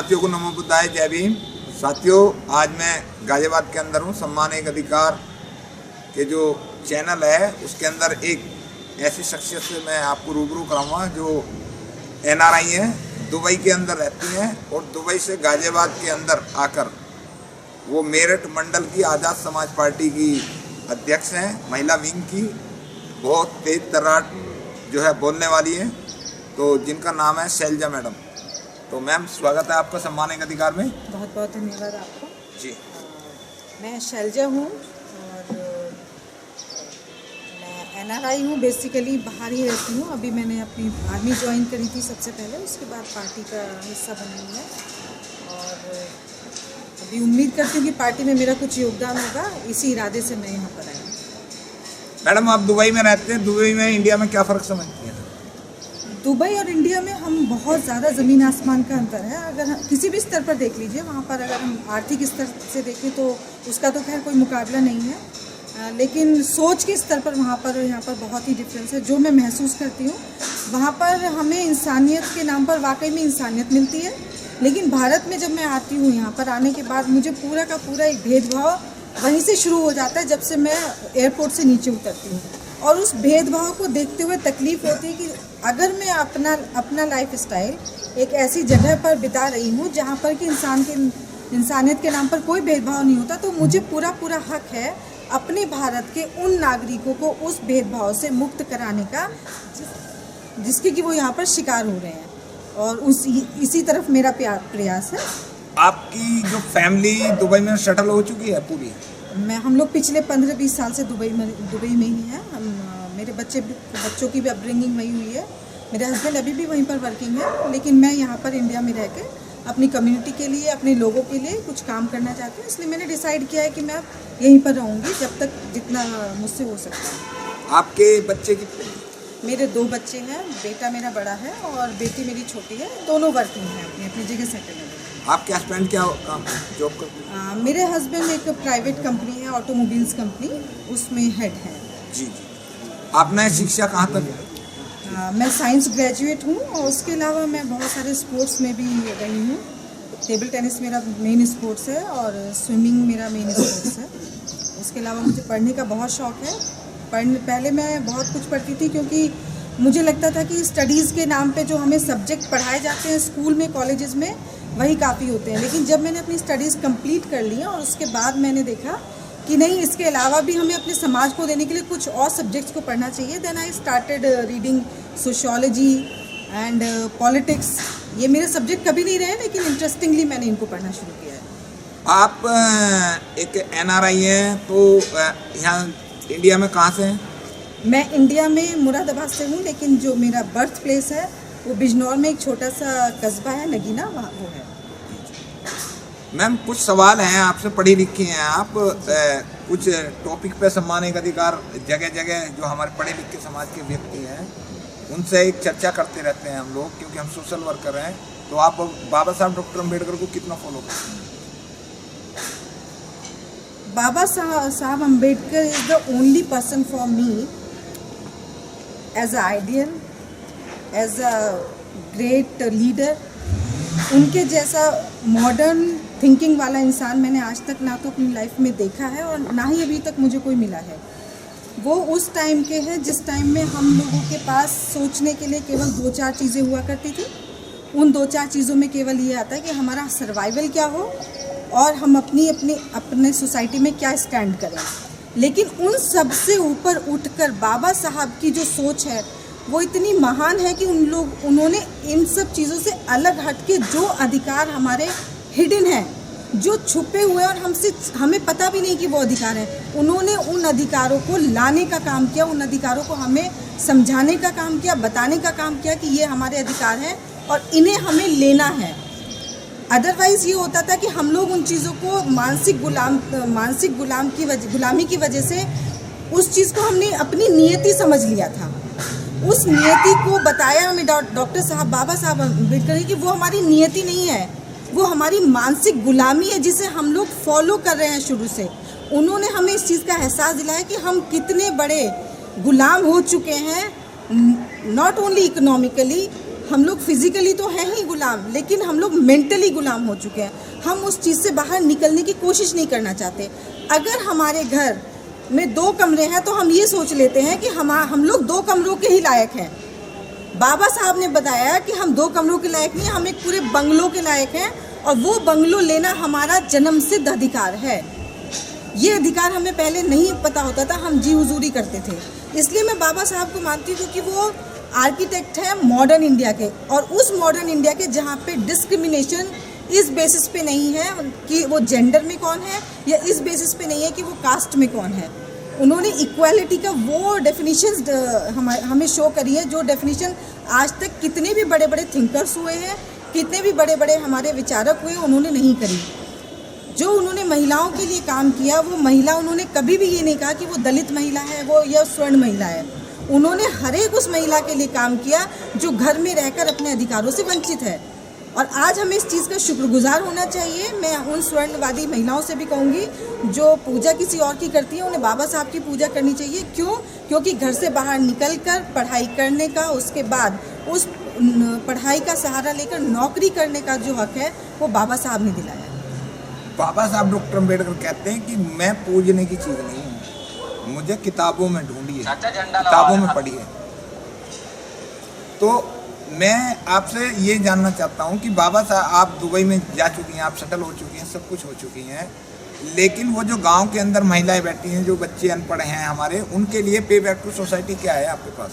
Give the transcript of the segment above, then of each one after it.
साथियों को नमो बुद्धाय, जय भीम। साथियों, आज मैं गाजियाबाद के अंदर हूँ। सम्मान एक अधिकार के जो चैनल है उसके अंदर एक ऐसी शख्सियत से मैं आपको रूबरू कराऊंगा जो NRI हैं, दुबई के अंदर रहती हैं और दुबई से गाजियाबाद के अंदर आकर वो मेरठ मंडल की आज़ाद समाज पार्टी की अध्यक्ष हैं, महिला विंग की। बहुत तेज तर्रार जो है बोलने वाली है, तो जिनका नाम है शैलजा मैडम। तो मैम, स्वागत है आपका सम्मान एक अधिकार में। बहुत बहुत धन्यवाद आपको जी। मैं शैलजा हूँ और मैं NRI हूँ। बेसिकली बाहर ही रहती हूँ। अभी मैंने अपनी आर्मी ज्वाइन करी थी सबसे पहले, उसके बाद पार्टी का हिस्सा बनी हूँ मैं और अभी उम्मीद करती हूँ कि पार्टी में मेरा कुछ योगदान होगा। इसी इरादे से मैं यहाँ पर आई हूँ। मैडम, आप दुबई में रहते हैं, दुबई में इंडिया में क्या फ़र्क समझती हैं? दुबई और इंडिया में हम बहुत ज़्यादा ज़मीन आसमान का अंतर है। अगर हम किसी भी स्तर पर देख लीजिए, वहाँ पर अगर हम आर्थिक स्तर से देखें तो उसका तो खैर कोई मुकाबला नहीं है, लेकिन सोच के स्तर पर वहाँ पर और यहाँ पर बहुत ही डिफरेंस है। जो मैं महसूस करती हूँ, वहाँ पर हमें इंसानियत के नाम पर वाकई में इंसानियत मिलती है, लेकिन भारत में जब मैं आती हूँ, यहाँ पर आने के बाद मुझे पूरा का पूरा एक भेदभाव वहीं से शुरू हो जाता है जब से मैं एयरपोर्ट से नीचे उतरती हूँ। और उस भेदभाव को देखते हुए तकलीफ़ होती है कि अगर मैं अपना लाइफ स्टाइल एक ऐसी जगह पर बिता रही हूँ जहाँ पर कि इंसानियत के नाम पर कोई भेदभाव नहीं होता, तो मुझे पूरा हक है अपने भारत के उन नागरिकों को उस भेदभाव से मुक्त कराने का जिसके कि वो यहाँ पर शिकार हो रहे हैं। और इसी तरफ मेरा प्रयास है। आपकी जो फैमिली दुबई में सेटल हो चुकी है पूरी? हम लोग पिछले 15-20 साल से दुबई में ही हैं। मेरे बच्चों की भी अपब्रिंगिंग वही हुई है। मेरे हस्बैंड अभी भी वहीं पर वर्किंग है, लेकिन मैं यहाँ पर इंडिया में रह के अपनी कम्युनिटी के लिए, अपने लोगों के लिए कुछ काम करना चाहती हूँ। इसलिए मैंने डिसाइड किया है कि मैं यहीं पर रहूँगी जब तक जितना मुझसे हो सकता है। आपके बच्चे कितने? मेरे 2 बच्चे हैं। बेटा मेरा बड़ा है और बेटी मेरी छोटी है। दोनों वर्किंग हैं, अपनी अपनी जगह सेटल है। आपके हस्बैंड क्या काम जॉब करते हैं? मेरे हस्बैंड एक प्राइवेट कंपनी है, ऑटोमोबाइल्स कंपनी, उसमें हेड है। जी। आपने शिक्षा कहाँ तक है? मैं साइंस ग्रेजुएट हूँ और उसके अलावा मैं बहुत सारे स्पोर्ट्स में भी रही हूँ। टेबल टेनिस मेरा मेन स्पोर्ट्स है और स्विमिंग मेरा मेन स्पोर्ट्स है। उसके अलावा मुझे पढ़ने का बहुत शौक़ है। पहले मैं बहुत कुछ पढ़ती थी, क्योंकि मुझे लगता था कि स्टडीज़ के नाम पे जो हमें सब्जेक्ट पढ़ाए जाते हैं स्कूल में, कॉलेजेस में, वही काफ़ी होते हैं। लेकिन जब मैंने अपनी स्टडीज़ कंप्लीट कर ली और उसके बाद मैंने देखा कि नहीं, इसके अलावा भी हमें अपने समाज को देने के लिए कुछ और सब्जेक्ट्स को पढ़ना चाहिए। Then I started reading sociology and politics. ये मेरे सब्जेक्ट कभी नहीं रहे, लेकिन इंटरेस्टिंगली मैंने इनको पढ़ना शुरू किया है। आप एक NRI हैं, तो यहाँ इंडिया में कहाँ से हैं? मैं इंडिया में मुरादाबाद से हूँ, लेकिन जो मेरा बर्थ प्लेस है वो बिजनौर में एक छोटा सा कस्बा है, नगीना, वहाँ वो है। मैम, कुछ सवाल हैं आपसे। पढ़ी लिखी हैं आप, कुछ टॉपिक पे सम्मान एक अधिकार जगह जगह जो हमारे पढ़े लिखे समाज के व्यक्ति हैं उनसे एक चर्चा करते रहते हैं हम लोग, क्योंकि हम सोशल वर्कर हैं। तो आप बाबा साहब डॉक्टर अम्बेडकर को कितना फॉलो करते हैं? Babasaheb Ambedkar is the only person for me as a ideal, as a great leader. उनके जैसा मॉडर्न थिंकिंग वाला इंसान मैंने आज तक ना तो अपनी लाइफ में देखा है और ना ही अभी तक मुझे कोई मिला है। वो उस टाइम के हैं जिस टाइम में हम लोगों के पास सोचने के लिए केवल 2-4 चीज़ें हुआ करती थी। उन 2-4 चीज़ों में केवल ये आता है कि हमारा सर्वाइवल क्या हो और हम अपने सोसाइटी में क्या स्टैंड करें। लेकिन उन सब से ऊपर उठकर बाबा साहब की जो सोच है वो इतनी महान है कि उन्होंने इन सब चीज़ों से अलग हट के जो अधिकार हमारे हिडन हैं, जो छुपे हुए और हमें पता भी नहीं कि वो अधिकार है, उन्होंने उन अधिकारों को लाने का काम किया। उन अधिकारों को हमें समझाने का काम किया, बताने का काम किया कि ये हमारे अधिकार हैं और इन्हें हमें लेना है। अदरवाइज़ ये होता था कि हम लोग उन चीज़ों को मानसिक गुलामी की वजह से उस चीज़ को हमने अपनी नियति समझ लिया था। उस नियति को बताया हमें डॉक्टर साहब, बाबा साहब अम्बेडकर ने कि वो हमारी नियति नहीं है, वो हमारी मानसिक गुलामी है जिसे हम लोग फॉलो कर रहे हैं शुरू से। उन्होंने हमें इस चीज़ का एहसास दिलाया कि हम कितने बड़े गुलाम हो चुके हैं, नॉट ओनली इकोनॉमिकली, हम लोग फिजिकली तो हैं ही गुलाम, लेकिन हम लोग मेंटली गुलाम हो चुके हैं। हम उस चीज़ से बाहर निकलने की कोशिश नहीं करना चाहते। अगर हमारे घर में 2 कमरे हैं तो हम ये सोच लेते हैं कि हम लोग 2 कमरों के ही लायक हैं। बाबा साहब ने बताया कि हम 2 कमरों के लायक नहीं, हम एक पूरे बंगलों के लायक हैं, और वो बंगलो लेना हमारा जन्म सिद्ध अधिकार है। ये अधिकार हमें पहले नहीं पता होता था, हम जी हुजूरी करते थे। इसलिए मैं बाबा साहब को मानती हूँ क्योंकि वो आर्किटेक्ट है मॉडर्न इंडिया के, और उस मॉडर्न इंडिया के जहाँ पे डिस्क्रिमिनेशन इस बेसिस पे नहीं है कि वो जेंडर में कौन है, या इस बेसिस पे नहीं है कि वो कास्ट में कौन है। उन्होंने इक्वालिटी का वो डेफिनेशंस हमें शो करी है, जो डेफिनेशन आज तक कितने भी बड़े बड़े थिंकर्स हुए हैं, कितने भी बड़े बड़े हमारे विचारक हुए, उन्होंने नहीं करी। जो उन्होंने महिलाओं के लिए काम किया, वो महिला, उन्होंने कभी भी ये नहीं कहा कि वो दलित महिला है, वो या स्वर्ण महिला है। उन्होंने हर एक उस महिला के लिए काम किया जो घर में रहकर अपने अधिकारों से वंचित है, और आज हमें इस चीज़ का शुक्रगुजार होना चाहिए। मैं उन स्वर्णवादी महिलाओं से भी कहूँगी जो पूजा किसी और की करती है, उन्हें बाबा साहब की पूजा करनी चाहिए। क्यों? क्योंकि घर से बाहर निकलकर पढ़ाई करने का, उसके बाद उस पढ़ाई का सहारा लेकर नौकरी करने का जो हक है वो बाबा साहब ने दिलाया। बाबा साहब डॉक्टर अम्बेडकर कहते हैं कि मैं पूजने की चीज़ नहीं हूँ, मुझे किताबों में ढूंढी है, किताबों में पढ़ी है। तो मैं आपसे ये जानना चाहता हूँ कि बाबा साहब, आप दुबई में जा चुकी हैं, आप सेटल हो चुकी हैं, सब कुछ हो चुकी हैं, लेकिन वो जो गांव के अंदर महिलाएं बैठी हैं, जो बच्चे अनपढ़ हैं हमारे, उनके लिए पे बैक टू सोसाइटी क्या है आपके पास?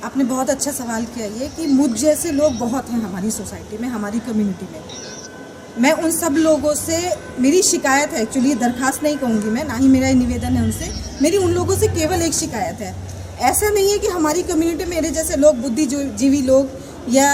आपने बहुत अच्छा सवाल किया ये कि मुझ जैसे लोग बहुत हैं हमारी सोसाइटी में, हमारी कम्युनिटी में। मैं उन सब लोगों से, मेरी शिकायत है, एक्चुअली दरखास्त नहीं कहूँगी मैं, ना ही मेरा निवेदन है उनसे, मेरी उन लोगों से केवल एक शिकायत है। ऐसा नहीं है कि हमारी कम्युनिटी मेरे जैसे लोग, बुद्धिजीवी लोग या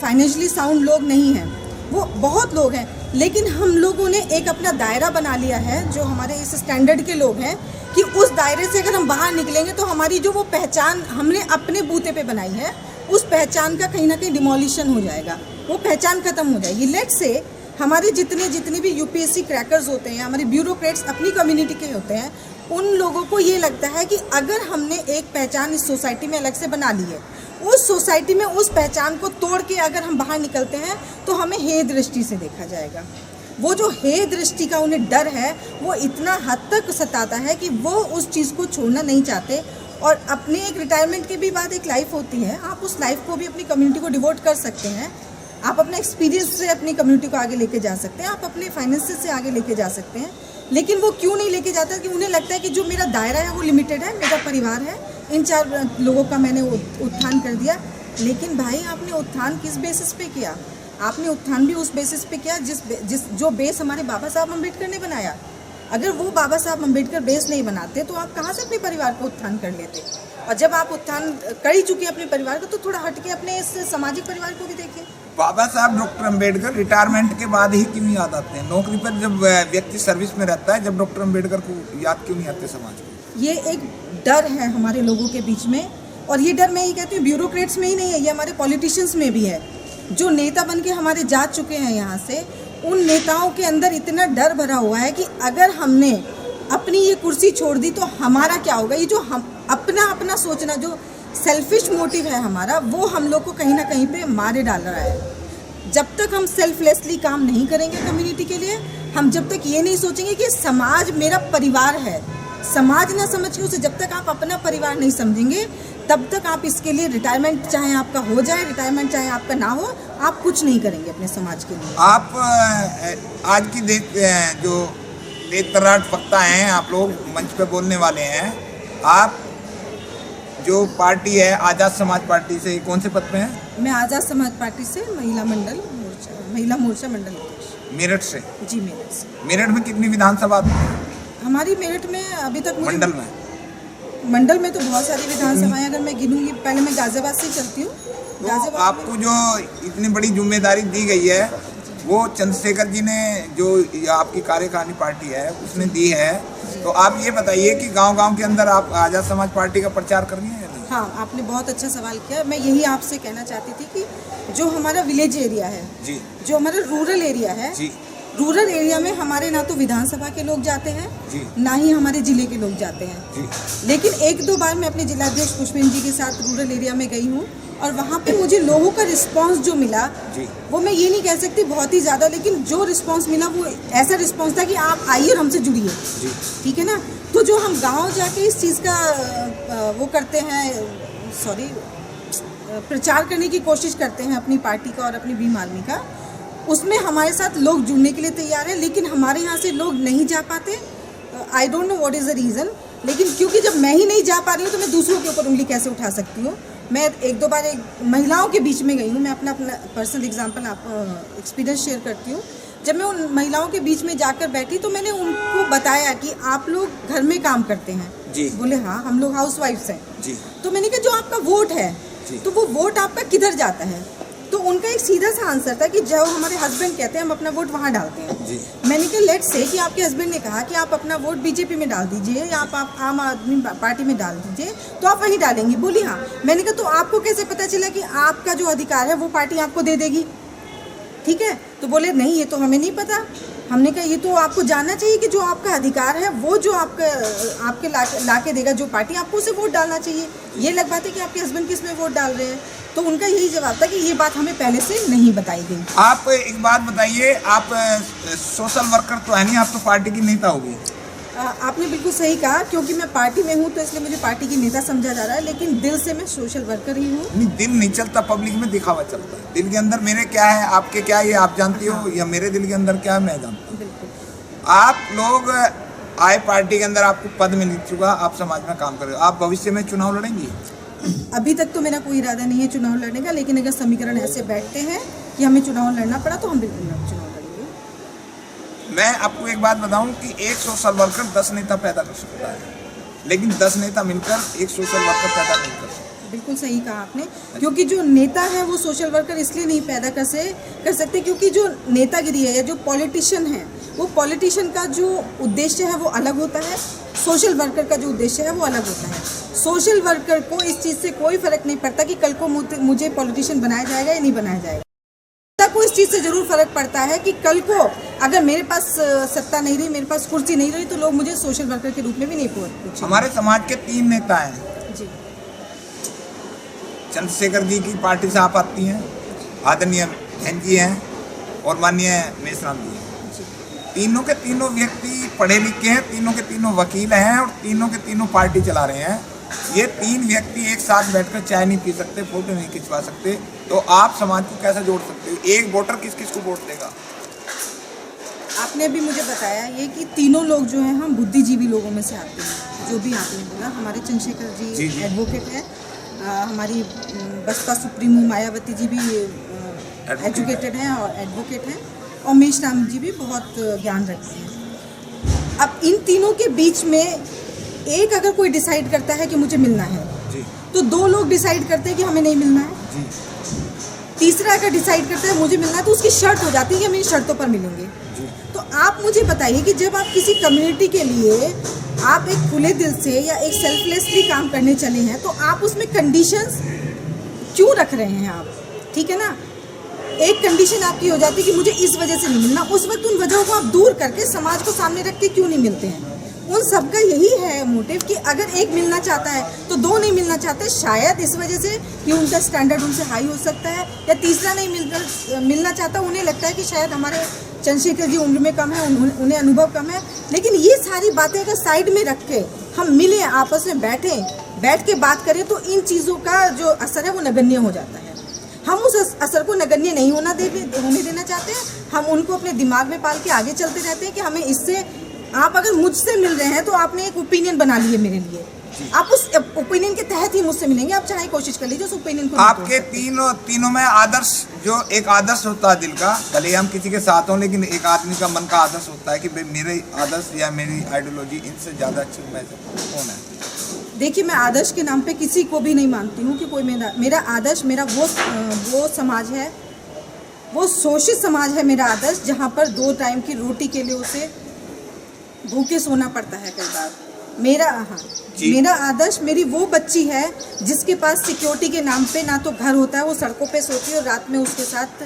फाइनेंशियली साउंड लोग नहीं हैं, वो बहुत लोग हैं, लेकिन हम लोगों ने एक अपना दायरा बना लिया है जो हमारे इस स्टैंडर्ड के लोग हैं, कि उस दायरे से अगर हम बाहर निकलेंगे तो हमारी जो वो पहचान हमने अपने बूते पे बनाई है, उस पहचान का कहीं ना कहीं डिमोलिशन हो जाएगा, वो पहचान खत्म हो जाएगी। लेट्स से हमारे जितने भी यूपीएससी क्रैकर्स होते हैं, हमारे ब्यूरोक्रेट्स अपनी कम्युनिटी के होते हैं, उन लोगों को ये लगता है कि अगर हमने एक पहचान इस सोसाइटी में अलग से बना ली है, उस सोसाइटी में उस पहचान को तोड़ के अगर हम बाहर निकलते हैं तो हमें हे दृष्टि से देखा जाएगा। वो जो हे दृष्टि का उन्हें डर है, वो इतना हद तक सताता है कि वो उस चीज़ को छोड़ना नहीं चाहते। और अपने एक रिटायरमेंट के भी बाद एक लाइफ होती है, आप उस लाइफ को भी अपनी कम्युनिटी को डिवोट कर सकते हैं, आप अपने एक्सपीरियंस से अपनी कम्युनिटी को आगे लेके जा सकते हैं, आप अपने फाइनेंसेस से आगे लेके जा सकते हैं। लेकिन वो क्यों नहीं लेके जाता? कि उन्हें लगता है कि जो मेरा दायरा है वो लिमिटेड है, मेरा परिवार है, इन 4 लोगों का मैंने उत्थान कर दिया। लेकिन भाई, आपने उत्थान किस बेसिस पे किया? आपने उत्थान भी उस बेसिस पे किया जो बेस हमारे बाबा साहब अम्बेडकर ने बनाया। अगर वो बाबा साहब अम्बेडकर बेस नहीं बनाते तो आप कहाँ से अपने परिवार को उत्थान कर लेते? और जब आप उत्थान कर ही चुके अपने परिवार को, तो थोड़ा हट के अपने इस सामाजिक परिवार को भी देखिए। बाबा साहब डॉक्टर अम्बेडकर रिटायरमेंट के बाद ही क्यों याद आते हैं? नौकरी पर जब व्यक्ति सर्विस में रहता है, जब डॉक्टर अम्बेडकर को याद क्यों नहीं आते समाज को? ये एक डर है हमारे लोगों के बीच में, और ये डर मैं ये कहती हूँ ब्यूरोक्रेट्स में ही नहीं है, ये हमारे पॉलिटिशियंस में भी है। जो नेता बन के हमारे जा चुके हैं यहाँ से, उन नेताओं के अंदर इतना डर भरा हुआ है कि अगर हमने अपनी ये कुर्सी छोड़ दी तो हमारा क्या होगा। ये जो हम अपना सोचना, जो सेल्फिश मोटिव है हमारा, वो हम लोग को कहीं ना कहीं पे मारे डाल रहा है। जब तक हम सेल्फलेसली काम नहीं करेंगे कम्युनिटी के लिए, हम जब तक ये नहीं सोचेंगे कि समाज मेरा परिवार है, समाज ना समझ के उसे जब तक आप अपना परिवार नहीं समझेंगे, तब तक आप इसके लिए रिटायरमेंट चाहे आपका हो जाए, रिटायरमेंट चाहे आपका ना हो, आप कुछ नहीं करेंगे अपने समाज के लिए। आप आज की जो देश तराट वक्ता हैं, आप लोग मंच पे बोलने वाले हैं, आप जो पार्टी है आज़ाद समाज पार्टी से कौन से पद पे हैं? मैं आज़ाद समाज पार्टी से महिला मोर्चा मंडल अध्यक्ष। मेरठ से? जी, मेरठ से। मेरठ में कितनी विधानसभा? हमारी मेरठ में अभी तक मंडल में तो बहुत सारी विधानसभाएं, अगर मैं गिनूंगी, पहले मैं गाजियाबाद से चलती हूँ। तो आपको जो इतनी बड़ी जिम्मेदारी दी गई है, वो चंद्रशेखर जी ने, जो आपकी कार्यकारिणी पार्टी है, उसने दी है, तो आप ये बताइए कि गांव-गांव के अंदर आप आज़ाद समाज पार्टी का प्रचार कर रही हैं या नहीं? हाँ, आपने बहुत अच्छा सवाल किया। मैं यही आपसे कहना चाहती थी कि जो हमारा विलेज एरिया है जी, जो हमारा रूरल एरिया है जी, रूरल एरिया में हमारे ना तो विधानसभा के लोग जाते हैं जी, ना ही हमारे जिले के लोग जाते हैं जी। लेकिन 1-2 बार मैं अपने जिलाध्यक्ष पुष्पेंद्र जी के साथ रूरल एरिया में गई हूँ, और वहाँ पे मुझे लोगों का रिस्पांस जो मिला जी। वो मैं ये नहीं कह सकती बहुत ही ज़्यादा, लेकिन जो रिस्पांस मिला वो ऐसा रिस्पांस था कि आप आइए और हमसे जुड़िए, ठीक है ना। तो जो हम गांव जाके इस चीज़ का वो करते हैं, प्रचार करने की कोशिश करते हैं अपनी पार्टी का और अपनी भीम आर्मी का, उसमें हमारे साथ लोग जुड़ने के लिए तैयार हैं, लेकिन हमारे यहाँ से लोग नहीं जा पाते। I don't know what is the reason, लेकिन क्योंकि जब मैं ही नहीं जा पा रही हूँ तो मैं दूसरों के ऊपर उंगली कैसे उठा सकती हूँ। मैं एक दो बार महिलाओं के बीच में गई हूँ, मैं अपना पर्सनल एग्जांपल एक्सपीरियंस शेयर करती हूँ। जब मैं उन महिलाओं के बीच में जाकर बैठी तो मैंने उनको बताया कि आप लोग घर में काम करते हैं जी। बोले हाँ हम लोग हाउस वाइफ्स हैं जी। तो मैंने कहा जो आपका वोट है तो वो वोट आपका किधर जाता है, तो उनका एक सीधा सा आंसर था कि जो हमारे हस्बैंड कहते हैं हम अपना वोट वहाँ डालते हैं जी। मैंने कहा लेट्स से कि आपके हस्बैंड ने कहा कि आप अपना वोट बीजेपी में डाल दीजिए या आप आम आदमी पार्टी में डाल दीजिए तो आप वहीं डालेंगी। बोली हाँ। मैंने कहा तो आपको कैसे पता चला कि आपका जो अधिकार है वो पार्टी आपको दे देगी, ठीक है। तो बोले नहीं ये तो हमें नहीं पता। हमने कहा ये तो आपको जानना चाहिए कि जो आपका अधिकार है वो जो आपके लाके देगा जो पार्टी, आपको उसे वोट डालना चाहिए। ये लग बात है कि आपके हस्बैंड किस में वोट डाल रहे हैं। तो उनका यही जवाब था कि ये बात हमें पहले से नहीं बताई गई। आप एक बात बताइए, आप सोशल वर्कर तो है नहीं, आप तो पार्टी की नेता होगी। आपने बिल्कुल सही कहा, क्योंकि मैं पार्टी में हूँ तो इसलिए मुझे पार्टी की नेता समझा जा रहा है, लेकिन दिल से मैं सोशल वर्कर ही हूँ। नहीं, दिल नहीं चलता, पब्लिक में दिखावा चलता है। दिल के अंदर मेरे क्या है, आपके क्या है, ये आप जानती हो, या मेरे दिल के अंदर क्या है मैं जानता हूँ। बिल्कुल। आप लोग आए पार्टी के अंदर, आपको पद मिल चुका, आप समाज में काम कर रहे हो, आप भविष्य में चुनाव लड़ेंगी? अभी तक तो मेरा कोई इरादा नहीं है चुनाव लड़ने का, लेकिन अगर समीकरण ऐसे बैठते हैं कि हमें चुनाव लड़ना पड़ा तो हम बिल्कुल चुनाव लड़ेंगे। मैं आपको एक बात बताऊं कि एक सोशल वर्कर 10 नेता पैदा कर सकता है, लेकिन 10 नेता मिलकर एक सोशल वर्कर पैदा नहीं कर सकते। बिल्कुल सही कहा आपने, क्योंकि जो नेता है वो सोशल वर्कर इसलिए नहीं पैदा कर सकते क्योंकि जो नेतागिरी है या जो पॉलिटिशियन है वो पॉलिटिशियन का जो उद्देश्य है वो अलग होता है, सोशल वर्कर का जो उद्देश्य है वो अलग होता है। सोशल वर्कर को इस चीज़ से कोई फर्क नहीं पड़ता कि कल को मुझे पॉलिटिशियन बनाया जाएगा या नहीं बनाया जाएगा। नेता को इस चीज़ से ज़रूर फर्क पड़ता है कि कल को अगर मेरे पास सत्ता नहीं रही, मेरे पास कुर्सी नहीं रही, तो लोग मुझे सोशल वर्कर के रूप में भी नहीं पूछेंगे। हमारे समाज के 3 नेता हैं जी। चंद्रशेखर जी की पार्टी से आप आती हैं, आदरणीय बहन जी हैं और माननीय मेश्राम जी हैं। तीनों के तीनों व्यक्ति पढ़े लिखे हैं, तीनों के तीनों वकील हैं और तीनों के तीनों पार्टी चला रहे हैं। ये 3 व्यक्ति एक साथ बैठकर चाय नहीं पी सकते, फोटो नहीं खिंचवा सकते, तो आप समाज को कैसे जोड़ सकते हो? एक वोटर किस किस को वोट देगा? आपने भी मुझे बताया ये कि तीनों लोग जो हैं हम बुद्धिजीवी लोगों में से आते हैं, जो भी आपने बोला। हमारे चंद्रशेखर जी एडवोकेट हैं, हमारी बसपा सुप्रीमो मायावती जी भी एजुकेटेड हैं और एडवोकेट हैं, और मेश्राम जी भी बहुत ज्ञान रखते हैं। अब इन तीनों के बीच में एक अगर कोई डिसाइड करता है कि मुझे मिलना है जी। तो 2 लोग डिसाइड करते हैं कि हमें नहीं मिलना है जी। तीसरा अगर डिसाइड करता है मुझे मिलना है तो उसकी शर्त हो जाती है कि हम इन शर्तों पर मिलेंगे जी। तो आप मुझे बताइए कि जब आप किसी कम्युनिटी के लिए आप एक खुले दिल से या एक सेल्फलेसली काम करने चले हैं तो आप उसमें कंडीशंस क्यों रख रहे हैं आप, ठीक है ना। एक कंडीशन आपकी हो जाती है कि मुझे इस वजह से नहीं मिलना, उस वक्त उन वजहों को आप दूर करके समाज को सामने रख के क्यों नहीं मिलते हैं। उन सबका यही है मोटिव कि अगर एक मिलना चाहता है तो 2 नहीं मिलना चाहते, शायद इस वजह से कि उनका स्टैंडर्ड उनसे हाई हो सकता है, या तीसरा नहीं मिलना चाहता, उन्हें लगता है कि शायद हमारे चंद्रशेखर जी उम्र में कम है, उन्हें अनुभव कम है। लेकिन ये सारी बातें अगर साइड में रख के हम मिलें, आपस में बैठ के बात करें तो इन चीज़ों का जो असर है वो नगण्य हो जाता है। हम उस असर को नगण्य नहीं होने देना चाहते हैं, हम उनको अपने दिमाग में पाल के आगे चलते रहते हैं कि हमें इससे, आप अगर मुझसे मिल रहे हैं तो आपने एक ओपिनियन बना ली है मेरे लिए, आप उस ओपिनियन के तहत ही मुझसे मिलेंगे, आप चाहे कोशिश कर लीजिए उस ओपिनियन को। आपके तीनों में आदर्श, जो एक आदर्श होता है दिल का, भले हम किसी के साथ हों, लेकिन एक आदमी का मन का आदर्श होता है कि मेरे आदर्श या मेरी आइडियोलॉजी इनसे ज़्यादा अच्छी मैं कौन है। देखिए, मैं आदर्श के नाम पे किसी को भी नहीं मानती हूँ कि कोई मेरा आदर्श, मेरा वो समाज है, वो शोषित समाज है मेरा आदर्श, जहाँ पर 2 टाइम की रोटी के लिए उसे भूखे सोना पड़ता है कई बार। मेरा आदर्श मेरी वो बच्ची है जिसके पास सिक्योरिटी के नाम पे ना तो घर होता है, वो सड़कों पे सोती है और रात में उसके साथ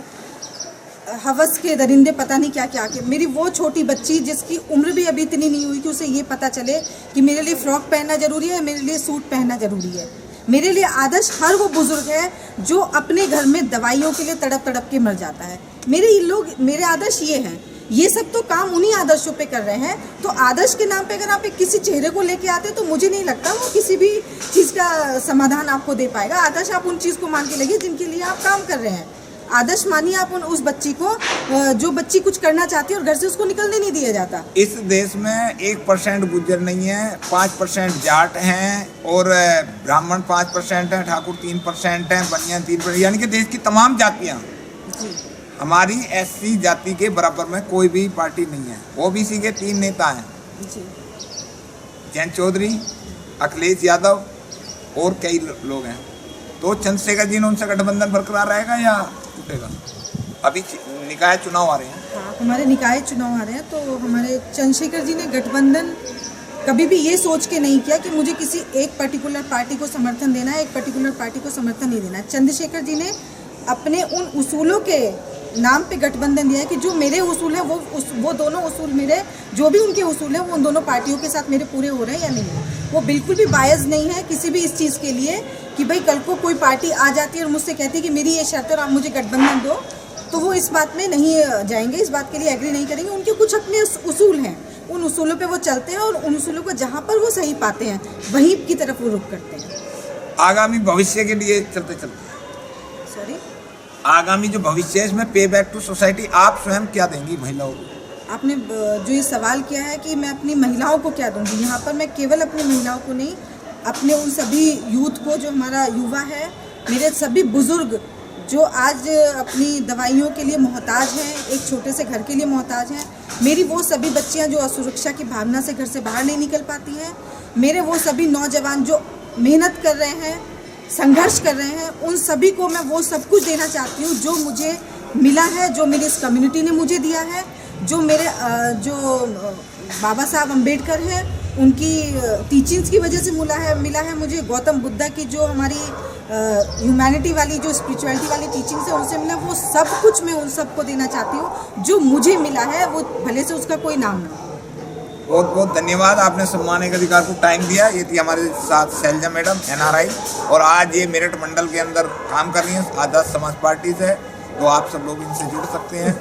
हवस के दरिंदे पता नहीं क्या क्या के। मेरी वो छोटी बच्ची जिसकी उम्र भी अभी इतनी नहीं हुई कि उसे ये पता चले कि मेरे लिए फ्रॉक पहनना ज़रूरी है, मेरे लिए सूट पहनना ज़रूरी है। मेरे लिए आदर्श हर वो बुजुर्ग है जो अपने घर में दवाइयों के लिए तड़प तड़प के मर जाता है। मेरे आदर्श ये हैं। ये सब तो काम उन्हीं आदर्शों पे कर रहे हैं। तो आदर्श के नाम पे अगर आप एक किसी चेहरे को लेके आते हैं तो मुझे नहीं लगता वो किसी भी चीज़ का समाधान आपको दे पाएगा। आदर्श आप उन चीज़ को मान के लगिए जिनके लिए आप काम कर रहे हैं। आदर्श मानिए आप उस बच्ची को जो बच्ची कुछ करना चाहती है और घर से उसको निकलने नहीं दिया जाता। इस देश में 1% गुज्जर नहीं है, 5% जाट हैं और ब्राह्मण 5% हैं, ठाकुर 3% हैं, बनिया 3%, यानी कि देश की तमाम जातियाँ। हमारी एससी जाति के बराबर में कोई भी पार्टी नहीं है। ओबीसी के 3 नेता हैं, जयंत चौधरी, अखिलेश यादव और कई लोग हैं। तो चंद्रशेखर जी ने उनसे गठबंधन बरकरार रहेगा या टूटेगा? अभी निकाय चुनाव आ रहे हैं। हाँ, हमारे निकाय चुनाव आ रहे हैं तो हमारे चंद्रशेखर जी ने गठबंधन कभी भी ये सोच के नहीं किया कि मुझे किसी एक पर्टिकुलर पार्टी को समर्थन देना है, एक पर्टिकुलर पार्टी को समर्थन नहीं देना है। चंद्रशेखर जी ने अपने उन उसूलों के नाम पे गठबंधन दिया है कि जो मेरे उसूल हैं वो दोनों उसूल मेरे, जो भी उनके उसूल हैं वो उन दोनों पार्टियों के साथ मेरे पूरे हो रहे हैं या नहीं। वो बिल्कुल भी बायस नहीं है किसी भी इस चीज़ के लिए कि भाई कल को कोई पार्टी आ जाती है और मुझसे कहती है कि मेरी ये शर्त है और आप मुझे गठबंधन दो, तो वो इस बात में नहीं जाएंगे, इस बात के लिए एग्री नहीं करेंगे। उनके कुछ अपने उसूल हैं, उन उसूलों पे वो चलते हैं और उन उसूलों को जहाँ पर वो सही पाते हैं वहीं की तरफ वो रुख करते हैं। आगामी भविष्य के लिए चलते आगामी जो भविष्य है इसमें पे बैक टू सोसाइटी आप स्वयं क्या देंगी महिलाओं को? आपने जो ये सवाल किया है कि मैं अपनी महिलाओं को क्या दूंगी, यहाँ पर मैं केवल अपनी महिलाओं को नहीं, अपने उन सभी यूथ को जो हमारा युवा है, मेरे सभी बुजुर्ग जो आज अपनी दवाइयों के लिए मोहताज हैं, एक छोटे से घर के लिए मोहताज हैं, मेरी वो सभी बच्चियाँ जो असुरक्षा की भावना से घर से बाहर नहीं निकल पाती हैं, मेरे वो सभी नौजवान जो मेहनत कर रहे हैं, संघर्ष कर रहे हैं, उन सभी को मैं वो सब कुछ देना चाहती हूँ जो मुझे मिला है, जो मेरी इस कम्युनिटी ने मुझे दिया है, जो मेरे जो बाबा साहब अम्बेडकर हैं उनकी टीचिंग्स की वजह से मिला है मुझे, गौतम बुद्धा की जो हमारी ह्यूमैनिटी वाली जो स्पिरिचुअलिटी वाली टीचिंग्स है उनसे मिला, वो सब कुछ मैं उन सबको देना चाहती हूँ जो मुझे मिला है, वो भले से उसका कोई नाम ना हो। बहुत बहुत धन्यवाद, आपने सम्मानित अधिकार को टाइम दिया। ये थी हमारे साथ शैलजा मैडम NRI और आज ये मेरठ मंडल के अंदर काम कर रही हैं आदर्श समाज पार्टी से, तो आप सब लोग इनसे जुड़ सकते हैं।